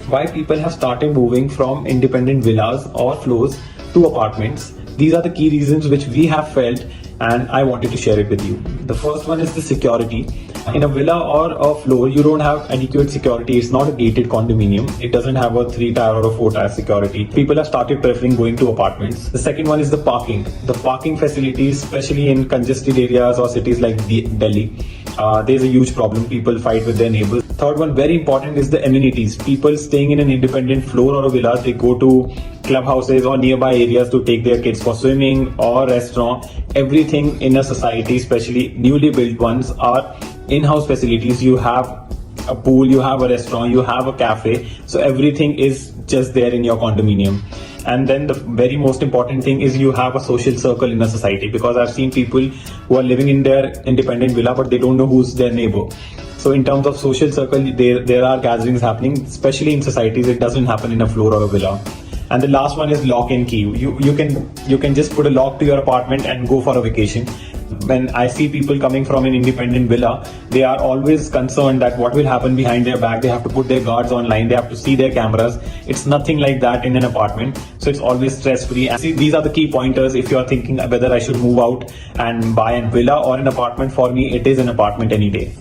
why people have started moving from independent villas or floors to apartments. These are the key reasons which we have felt, and I wanted to share it with you. The first one is the security. In a villa or a floor, you don't have adequate security. It's not a gated condominium. It doesn't have a 3-tier or a 4-tier security. People have started preferring going to apartments. The second one is the parking. The parking facilities, especially in congested areas or cities like Delhi, there's a huge problem. People fight with their neighbors. Third one, very important, is the amenities. People staying in an independent floor or a villa, they go to clubhouses or nearby areas to take their kids for swimming or restaurant. Everything in a society, especially newly built ones, are in-house facilities. You have a pool, you have a restaurant, you have a cafe. So everything is just there in your condominium. And then the very most important thing is you have a social circle in a society, because I've seen people who are living in their independent villa but they don't know who's their neighbor. So in terms of social circle, there are gatherings happening, especially in societies. It doesn't happen in a floor or a villa. And the last one is lock and key. You can just put a lock to your apartment and go for a vacation. When I see people coming from an independent villa, they are always concerned that what will happen behind their back. They have to put their guards online. They have to see their cameras. It's nothing like that in an apartment. So it's always stress-free. And see, these are the key pointers if you are thinking whether I should move out and buy a villa or an apartment. For me, it is an apartment any day.